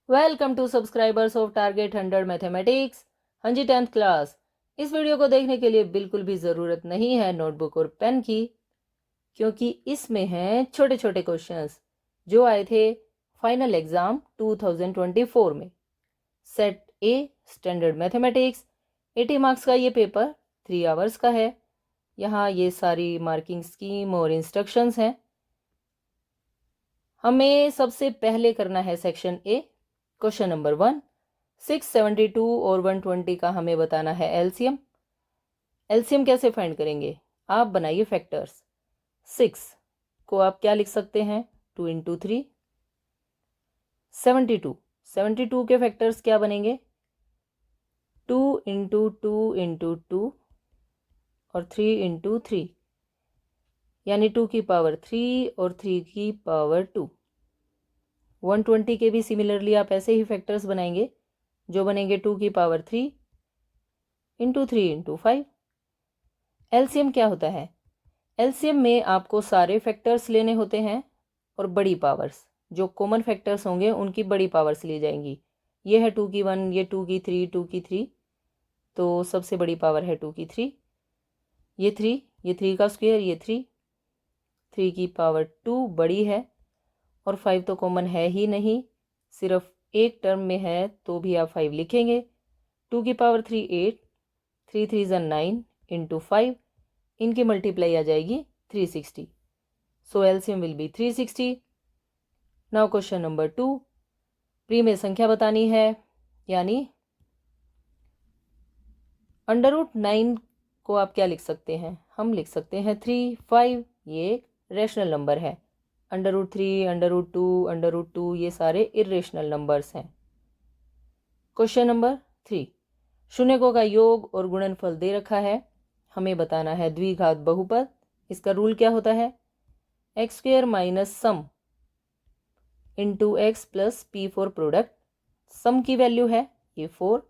Welcome to subscribers of target 100 mathematics. हाँ जी, 10th class. इस वीडियो को देखने के लिए बिल्कुल भी ज़रूरत नहीं है नोटबुक और पेन की, क्योंकि इसमें हैं छोटे छोटे क्वेश्चंस जो आए थे फाइनल एग्ज़ाम 2024 में। Set a standard mathematics 80 marks का ये पेपर 3 आवर्स का है। यहाँ ये सारी मार्किंग स्कीम और इंस्ट्रक्शंस हैं। हमें सबसे पहले करना है सेक्शन ए। क्वेश्चन नंबर 1, 672 और 120 का हमें बताना है एलसीएम। एलसीएम कैसे फाइंड करेंगे? आप बनाइए फैक्टर्स। 6 को आप क्या लिख सकते हैं? 2 इंटू 3। 72 के फैक्टर्स क्या बनेंगे? 2 इंटू 2 इंटू 2 और 3 इंटू 3, यानी 2 की पावर 3 और 3 की पावर 2। 120 के भी सिमिलरली आप ऐसे ही फैक्टर्स बनाएंगे जो बनेंगे 2 की पावर 3 इंटू 3 इंटू 5। एलसीएम क्या होता है? एलसीएम में आपको सारे फैक्टर्स लेने होते हैं और बड़ी पावर्स, जो कॉमन फैक्टर्स होंगे उनकी बड़ी पावर्स ली जाएंगी। ये है 2 की 1, ये 2 की 3, 2 की 3, तो सबसे बड़ी पावर है 2 की 3। ये 3, ये 3 का स्क्वायर, ये 3 की पावर 2 बड़ी है, और 5 तो कॉमन है ही नहीं, सिर्फ एक टर्म में है तो भी आप 5 लिखेंगे। 2 की पावर 3 8, 3 3 ज़ा 9 इंटू 5, इनकी मल्टीप्लाई आ जाएगी 360। So LCM will be 360। Now question number 2, प्री में संख्या बतानी है, यानी √9 को आप क्या लिख सकते हैं? हम लिख सकते हैं 3 5। ये एक रेशनल नंबर है। √3, √2, √2 ये सारे इरेशनल नंबर्स हैं। क्वेश्चन नंबर 3, शून्यकों का योग और गुणनफल दे रखा है। हमें बताना है द्विघात बहुपद। इसका रूल क्या होता है? X square minus sum into X plus P for product. Sum की वैल्यू है ये 4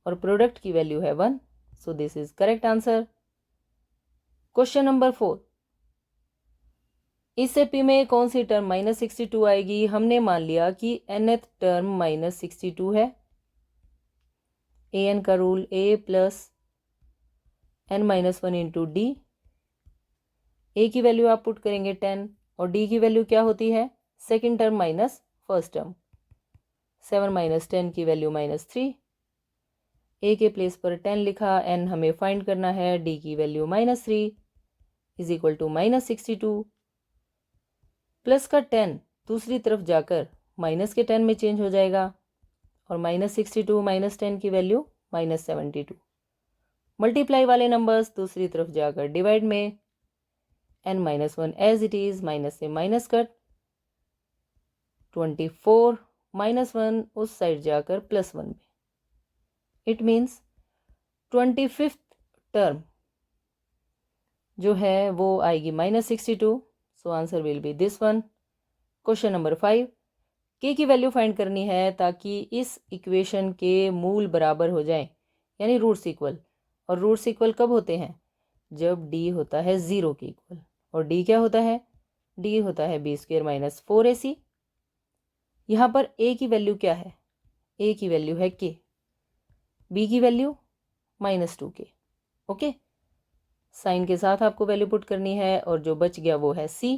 और प्रोडक्ट की वैल्यू है 1, सो this is correct answer. Question number 4, इससे पी में कौन सी टर्म -62 आएगी? हमने मान लिया कि nth टर्म -62 है। an का rule a plus n-1 into D. a की वैल्यू आप पुट करेंगे 10 और d की वैल्यू क्या होती है? Second term minus first term. 7 - 10 की वैल्यू -3। a के प्लेस पर 10 लिखा, n हमें फाइंड करना है, d की value -3 is equal to -62। Plus का 10 दूसरी तरफ जाकर माइनस के 10 में चेंज हो जाएगा और -62 - 10 की वैल्यू -72। मल्टीप्लाई वाले नंबर्स दूसरी तरफ जाकर डिवाइड में, n-1 as it is, minus से माइनस कट, 24 -1 उस साइड जाकर +1 में। इट मीन्स 25th टर्म जो है वो आएगी -62। So answer will be this one. Question number 5, के की वैल्यू फाइंड करनी है ताकि इस इक्वेशन के मूल बराबर हो जाएं, यानी रूट्स इक्वल। और रूट्स इक्वल कब होते हैं? जब डी होता है 0 के इक्वल। और डी क्या होता है? डी होता है b² - 4ac। यहाँ पर a की वैल्यू क्या है? a की वैल्यू है k, b की वैल्यू -2k। ओके, साइन के साथ आपको वैल्यू पुट करनी है और जो बच गया वो है c।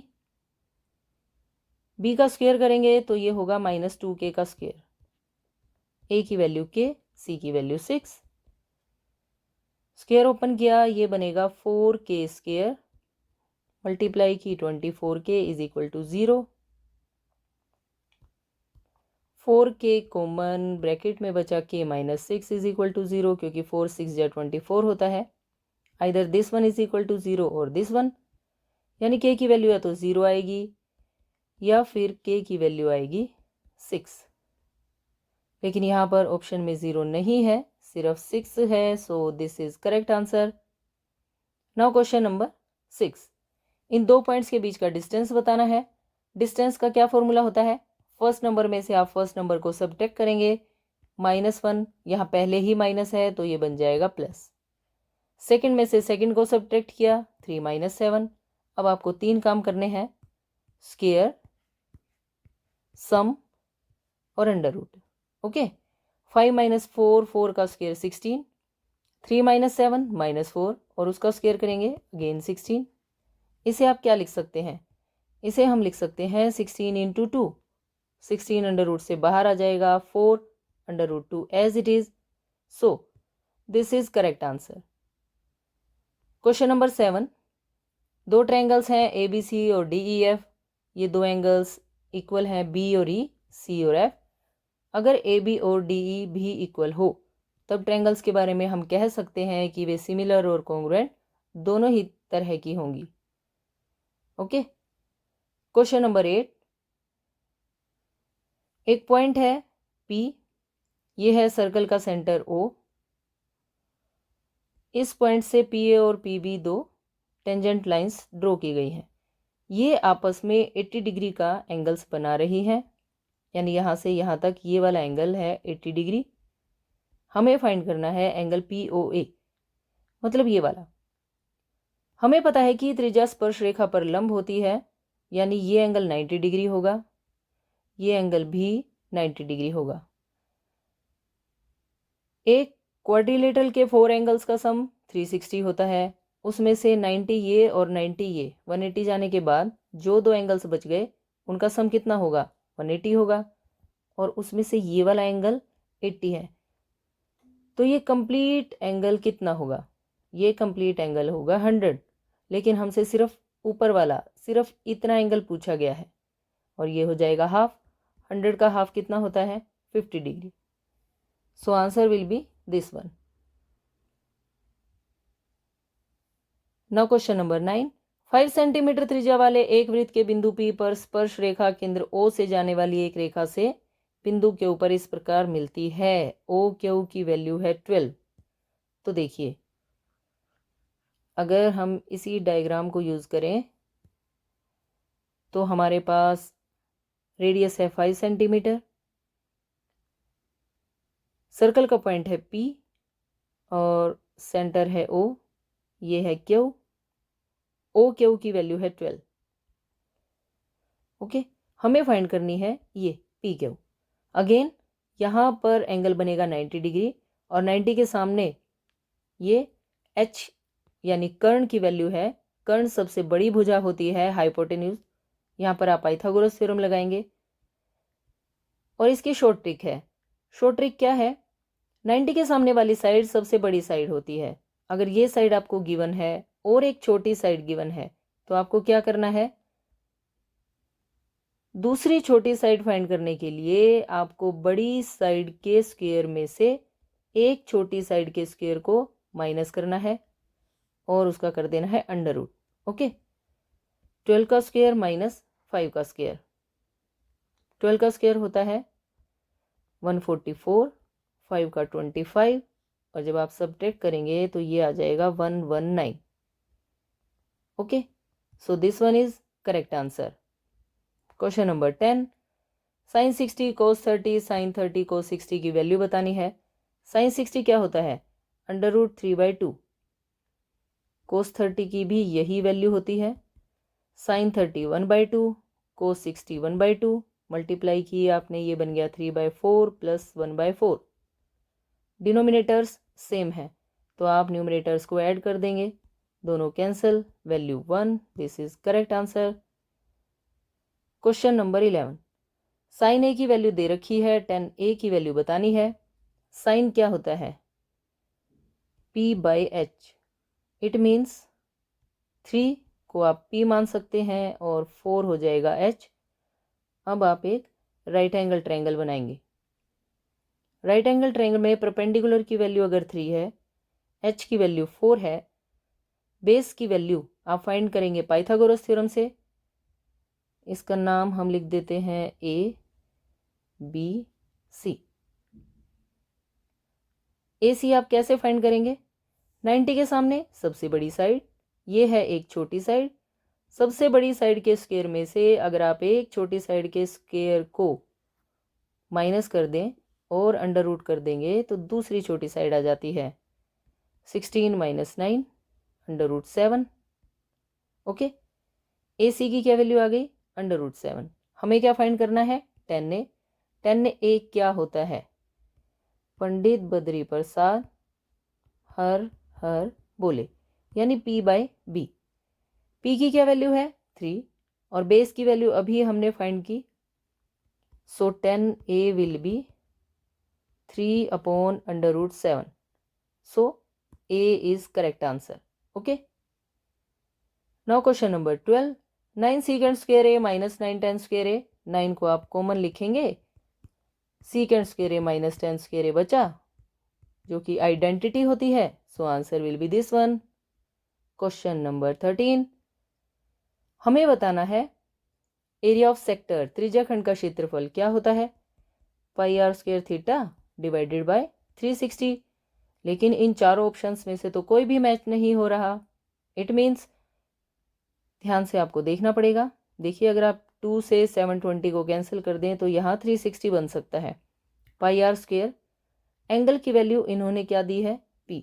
b का स्क्वायर करेंगे तो ये होगा -2k का स्क्वायर। a की वैल्यू k, c की वैल्यू 6। स्क्वायर ओपन किया, ये बनेगा 4k² मल्टीप्लाई की 24k is equal to 0। 4k common, bracket में बचा k -6 इज इक्वल टू 0, क्योंकि 4 6 या 24 होता है। Either this one is equal to 0 और दिस वन, यानी k की वैल्यू या तो 0 आएगी या फिर k की वैल्यू आएगी 6। लेकिन यहाँ पर ऑप्शन में 0 नहीं है, सिर्फ 6 है, सो this is correct answer. Now question number 6, इन दो पॉइंट्स के बीच का डिस्टेंस बताना है। डिस्टेंस का क्या फॉर्मूला होता है? फर्स्ट नंबर में से आप फर्स्ट नंबर को सब्ट्रैक्ट करेंगे, -1, यहाँ पहले ही माइनस है तो ये बन जाएगा प्लस। सेकंड में से सेकंड को सब्ट्रैक्ट किया, 3 - 7। अब आपको 3 काम करने हैं, स्क्वायर, सम और अंडर रूट। ओके, 5 माइनस 4, 4 का स्क्वायर 16, 3 माइनस 7 -4 और उसका स्क्वायर करेंगे अगेन 16। इसे आप क्या लिख सकते हैं? इसे हम लिख सकते हैं 16 इंटू 2। 16 अंडर रूट से बाहर आ जाएगा, 4 under root 2 as it is. So this is correct answer. Question number 7, दो ट्रायंगल्स हैं ए बी सी और डी ई एफ। ये दो एंगल्स इक्वल हैं बी और ई, सी और एफ। अगर ए बी और डी ई भी इक्वल हो तब ट्रायंगल्स के बारे में हम कह सकते हैं कि वे सिमिलर और कॉन्ग्रुएंट दोनों ही तरह की होंगी। ओके, क्वेश्चन नंबर 8, एक पॉइंट है P, ये है सर्कल का सेंटर O। इस पॉइंट से PA और PB दो टेंजेंट लाइंस ड्रॉ की गई हैं। ये आपस में 80 डिग्री का एंगल्स बना रही हैं, यानी यहाँ से यहाँ तक ये वाला एंगल है 80 डिग्री। हमें फाइंड करना है एंगल POA, मतलब ये वाला। हमें पता है कि त्रिज्या स्पर्श रेखा पर लंब होती है, यानी ये एंगल 90 डिग्री होगा, ये एंगल भी 90 डिग्री होगा। एक क्वाड्रिलेटरल के 4 एंगल्स का सम 360 होता है। उसमें से 90 ये और 90 ये 180 जाने के बाद जो दो एंगल्स बच गए उनका सम कितना होगा? 180 होगा। और उसमें से ये वाला एंगल 80 है, तो ये कंप्लीट एंगल कितना होगा? ये कंप्लीट एंगल होगा 100। लेकिन हमसे सिर्फ ऊपर वाला सिर्फ इतना एंगल पूछा गया है, और ये हो जाएगा हाफ। 100 का हाफ कितना होता है? 50 degree. So answer will be this one. Now question number 9, 5 centimetre त्रिज्या वाले एक वृत्त के बिंदु P पर स्पर्श रेखा केंद्र O से जाने वाली एक रेखा से बिंदु के ऊपर इस प्रकार मिलती है। OQ की वैल्यू है 12। तो देखिए, अगर हम इसी डायग्राम को यूज करें तो हमारे पास रेडियस है 5 सेंटीमीटर, सर्कल का पॉइंट है P और सेंटर है O, ये है Q। OQ की वैल्यू है 12। ओके, हमें फाइंड करनी है ये PQ। अगेन यहाँ पर एंगल बनेगा 90 डिग्री और 90 के सामने ये H यानी कर्ण की वैल्यू है। कर्ण सबसे बड़ी भुजा होती है, हाइपोटेन्यूज। यहाँ पर आप पाइथागोरस थ्योरम लगाएंगे। और इसकी शॉर्ट ट्रिक है। शॉर्ट ट्रिक क्या है? 90 के सामने वाली साइड सबसे बड़ी साइड होती है। अगर ये साइड आपको गिवन है और एक छोटी साइड गिवन है तो आपको क्या करना है? दूसरी छोटी साइड फाइंड करने के लिए आपको बड़ी साइड के स्क्वायर में से एक छोटी साइड के स्क्वायर को माइनस करना है और उसका कर देना है अंडर रूट। ओके, 12 का स्क्वायर माइनस 5 का स्क्वायर। 12 का स्क्वायर होता है 144, 5 का 25, और जब आप सब्ट्रैक्ट करेंगे तो ये आ जाएगा 119। Okay, so this one is correct answer. Question number 10, sine 60 cos 30 sine 30 cos 60 की वैल्यू बतानी है। साइन 60 क्या होता है? Under root 3/2। कोस 30 की भी यही वैल्यू होती है। साइन 30 1/2, कोस 60 1/2, मल्टीप्लाई किए आपने, ये बन गया 3/4 प्लस 1/4। डिनोमिनेटर्स सेम है तो आप न्यूमरेटर्स को ऐड कर देंगे, दोनों cancel, value 1। This is correct answer. Question number 11, sine A की वैल्यू दे रखी है, tan ए की वैल्यू बतानी है। साइन क्या होता है? P/H। इट मीन्स 3 को आप P मान सकते हैं और 4 हो जाएगा H। अब आप एक राइट एंगल ट्रायंगल बनाएंगे। राइट एंगल ट्रायंगल में परपेंडिकुलर की वैल्यू अगर 3 है, H की वैल्यू 4 है, बेस की वैल्यू आप फाइंड करेंगे पाइथागोरस थ्योरम से। इसका नाम हम लिख देते हैं ABC। AC आप कैसे फाइंड करेंगे? 90 के सामने सबसे बड़ी साइड, ये है एक छोटी साइड। सबसे बड़ी साइड के स्क्वायर में से अगर आप एक छोटी साइड के स्क्वायर को माइनस कर दें और अंडर रूट कर देंगे तो दूसरी छोटी साइड आ जाती है 16 - 9 अंडर रूट 7। ओके, AC की क्या वैल्यू आ गई? Under root 7। हमें क्या फाइंड करना है? tan A। 10A क्या होता है? पंडित बद्री प्रसाद हर हर बोले, यानी P/B। P की क्या वैल्यू है? 3 और बेस की वैल्यू अभी हमने फाइंड की, सो 10A will be 3/√7। So A is correct answer. Okay. Now question number 12. 9 secant square A minus 9 tan square A। 9 को आप कॉमन लिखेंगे, secant square A minus tan square A बचा, जो कि आइडेंटिटी होती है। So answer will be this one. Question number 13। हमें बताना है एरिया ऑफ सेक्टर, त्रिज्याखंड का क्षेत्रफल क्या होता है? πr² theta divided by 360। लेकिन इन चारों ऑप्शंस में से तो कोई भी मैच नहीं हो रहा। इट मीन्स ध्यान से आपको देखना पड़ेगा। देखिए, अगर आप 2 से 720 को कैंसिल कर दें तो यहाँ 360 बन सकता है। πr², एंगल की वैल्यू इन्होंने क्या दी है? P,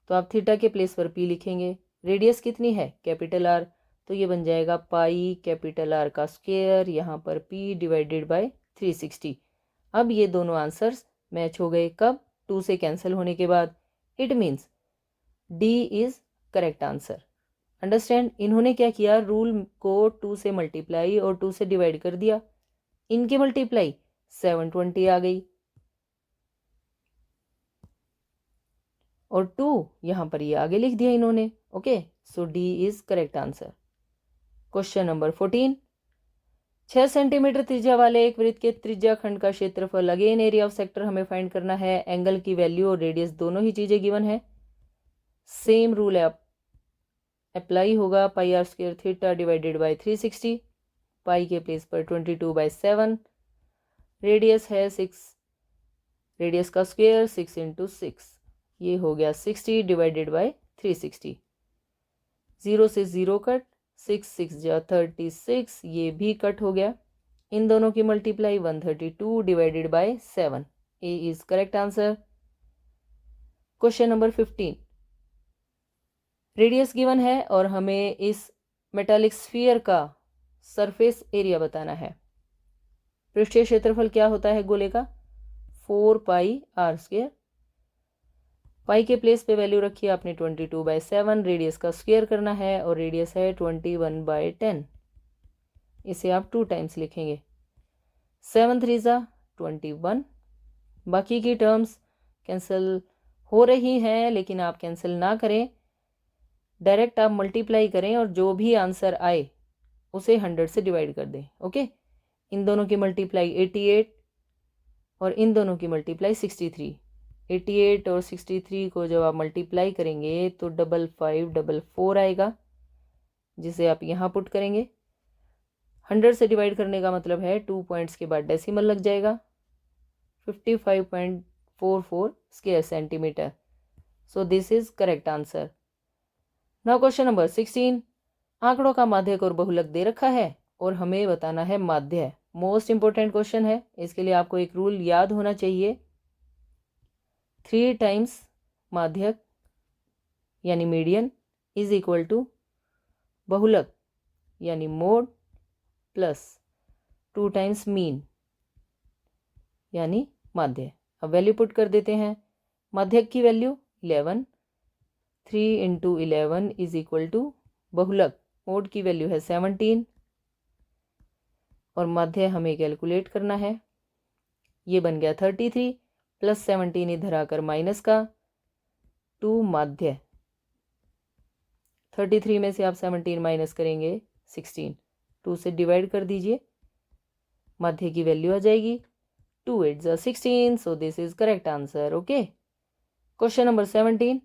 तो आप थीटा के प्लेस पर P लिखेंगे। रेडियस कितनी है? कैपिटल R, तो ये बन जाएगा पाई कैपिटल R का स्क्वायर, यहाँ पर P डिवाइडेड बाय 360। अब ये दोनों आंसर्स मैच हो गए। कब? 2 से कैंसिल होने के बाद। It means D is correct answer. Understand? इन्होंने क्या किया, रूल को 2 से मल्टीप्लाई और 2 से डिवाइड कर दिया। इनकी मल्टीप्लाई 720 आ गई और 2 यहाँ पर ये आगे लिख दिया इन्होंने। Okay, so D is correct answer. Question number 14। 6 centimetre त्रिज्या वाले एक वृत्त के त्रिज्याखंड का क्षेत्रफल, अगेन एरिया ऑफ सेक्टर हमें फाइंड करना है। एंगल की वैल्यू और रेडियस दोनों ही चीजें गिवन है। सेम रूल है अप्लाई होगा, πr² थीटा डिवाइडेड बाय 360। पाई के प्लेस पर 22/7। रेडियस है 6, रेडियस का स्क्वायर 6 × 6, ये हो गया 60 डिवाइडेड बाय 360। 0 से 0 कट, 6 6 जा 36, ये भी कट हो गया। इन दोनों की multiply 132 divided by 7। A is correct answer. Question number 15। Radius given है और हमें इस मेटालिक स्फीयर का सरफेस एरिया बताना है। पृष्ठीय क्षेत्रफल क्या होता है गोले का? 4πr²। पाई के प्लेस पे वैल्यू रखी है आपने 22/7। रेडियस का स्क्वायर करना है और रेडियस है 21/10। इसे आप 2 टाइम्स लिखेंगे। 7 3 जा 21। बाकी की टर्म्स कैंसिल हो रही हैं, लेकिन आप कैंसिल ना करें, डायरेक्ट आप मल्टीप्लाई करें और जो भी आंसर आए उसे 100 से डिवाइड कर दें। ओके, इन दोनों की मल्टीप्लाई 88 और इन दोनों की मल्टीप्लाई 63। 88 और 63 को जब आप मल्टीप्लाई करेंगे तो 5544 आएगा, जिसे आप यहाँ पुट करेंगे। 100 से डिवाइड करने का मतलब है 2 पॉइंट्स के बाद डेसिमल लग जाएगा। 55.44 square centimetre. So this is correct answer. Now question number 16। आंकड़ों का माध्यक और बहुलक दे रखा है और हमें बताना है माध्य। मोस्ट इंपोर्टेंट क्वेश्चन है। इसके लिए आपको एक रूल याद होना चाहिए, 3 टाइम्स माध्यक यानी मीडियन इज इक्वल टू बहुलक यानी मोड प्लस 2 टाइम्स मीन यानी माध्य। अब वैल्यू पुट कर देते हैं। माध्यक की वैल्यू 11, 3 × 11 इज इक्वल टू बहुलक मोड की वैल्यू है 17 और माध्य हमें कैलकुलेट करना है। ये बन गया 33 प्लस 17 इधर आकर माइनस का 2 माध्य। 33 में से आप 17 माइनस करेंगे 16, 2 से डिवाइड कर दीजिए, माध्य की वैल्यू आ जाएगी 2 8 जा 16। सो this is correct answer. Okay, question number 17।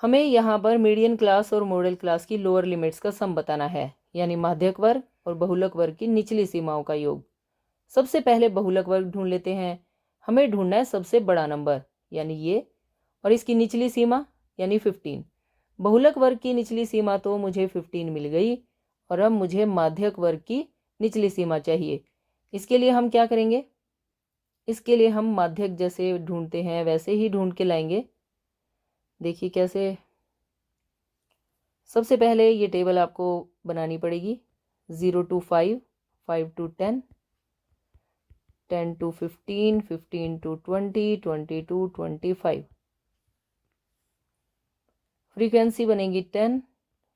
हमें यहाँ पर मीडियन क्लास और मॉडल क्लास की लोअर लिमिट्स का सम बताना है, यानी माध्यक वर्ग और बहुलक वर्ग की निचली सीमाओं का योग। सबसे पहले बहुलक वर्ग ढूंढ लेते हैं। हमें ढूंढना है सबसे बड़ा नंबर यानी ये, और इसकी निचली सीमा यानी 15। बहुलक वर्ग की निचली सीमा तो मुझे 15 मिल गई और अब मुझे माध्यक वर्ग की निचली सीमा चाहिए। इसके लिए हम क्या करेंगे? इसके लिए हम माध्यक जैसे ढूंढते हैं वैसे ही ढूंढ के लाएंगे। देखिए कैसे। सबसे पहले ये टेबल आपको बनानी पड़ेगी। 0 to 5, 5 to 10, 10 to 15, 15 to 20, 20 to 25। Frequency बनेगी 10,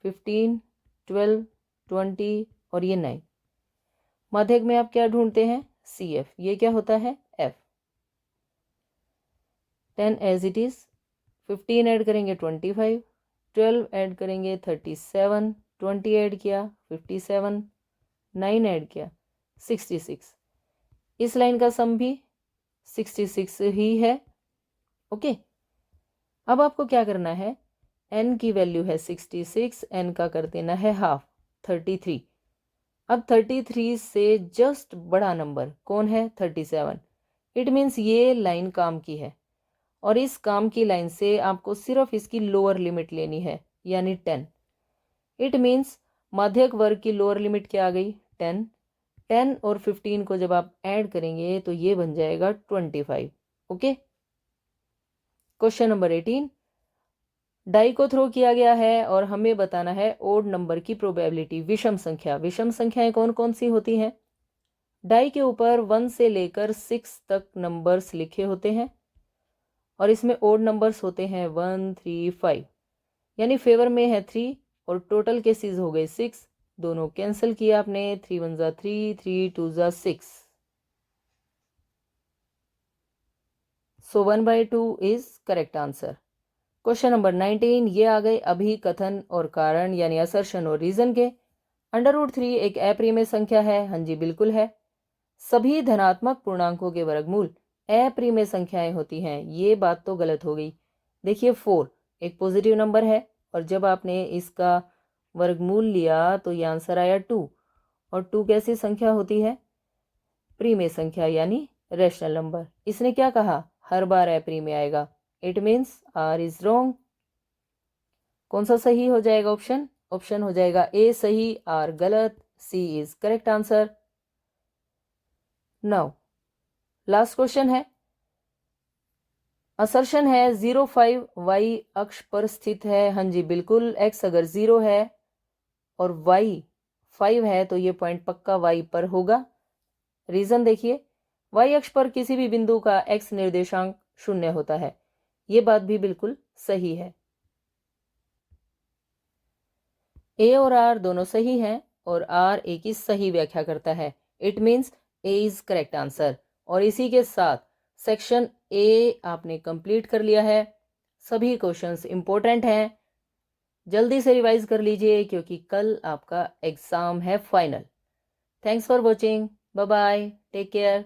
15, 12, 20 और ये 9। माध्यक में आप क्या ढूंढते हैं? CF। ये क्या होता है? F। 10 as it is, 15 add करेंगे 25, 12 ऐड करेंगे 37, 20 ऐड किया 57, 9 ऐड किया 66। इस लाइन का सम भी 66 ही है। ओके, अब आपको क्या करना है? n की वैल्यू है 66, n का कर देना है हाफ, 33। अब 33 से जस्ट बड़ा नंबर कौन है? 37। इट मीन्स ये लाइन काम की है और इस काम की लाइन से आपको सिर्फ इसकी लोअर लिमिट लेनी है, यानी 10। इट मीन्स माध्यक वर्ग की लोअर लिमिट क्या आ गई? 10। 10 और 15 को जब आप ऐड करेंगे तो ये बन जाएगा 25। Okay, question number 18। डाई को थ्रो किया गया है और हमें बताना है ओड नंबर की प्रोबेबिलिटी। विषम संख्या। विषम संख्याएं कौन कौन सी होती हैं? डाई के ऊपर 1 से लेकर 6 तक नंबर्स लिखे होते हैं और इसमें ओड नंबर्स होते हैं 1, 3, 5, यानी फेवर में है 3 और टोटल केसेस हो गए 6। दोनों कैंसिल किया आपने, 3 1 जा 3, 3 2 जा 6। सो 1/2 is correct answer. Question number 19। ये आ गए अभी कथन और कारण यानी असर्शन और रीजन के। √3 एक अप्रिमेय संख्या है। हाँ जी, बिल्कुल है। सभी धनात्मक पूर्णांकों के वर्गमूल अप्रिमेय संख्याएं होती हैं। ये बात तो गलत हो गई। देखिए 4 एक पॉजिटिव नंबर है और जब आपने इसका वर्गमूल लिया तो ये आंसर आया 2। और 2 कैसी संख्या होती है? प्रिमेय संख्या यानी रैशनल नंबर। इसने क्या कहा? हर बार अप्रिमेय आएगा। It means R is wrong. कौन सा सही हो जाएगा ऑप्शन? ऑप्शन हो जाएगा ए सही, आर गलत, C is correct answer. Now last question है। असर्शन है 0,5 y अक्ष पर स्थित है। हाँ जी, बिल्कुल। x अगर 0 है और y 5 है तो ये पॉइंट पक्का y पर होगा। रीजन देखिए, y अक्ष पर किसी भी बिंदु का x निर्देशांक 0 होता है। ये बात भी बिल्कुल सही है। ए और आर दोनों सही हैं और आर ए की सही व्याख्या करता है। It means A is correct answer. और इसी के साथ सेक्शन ए आपने कंप्लीट कर लिया है। सभी क्वेश्चंस इंपॉर्टेंट हैं, जल्दी से रिवाइज कर लीजिए क्योंकि कल आपका एग्जाम है final. Thanks for watching, bye bye, take care.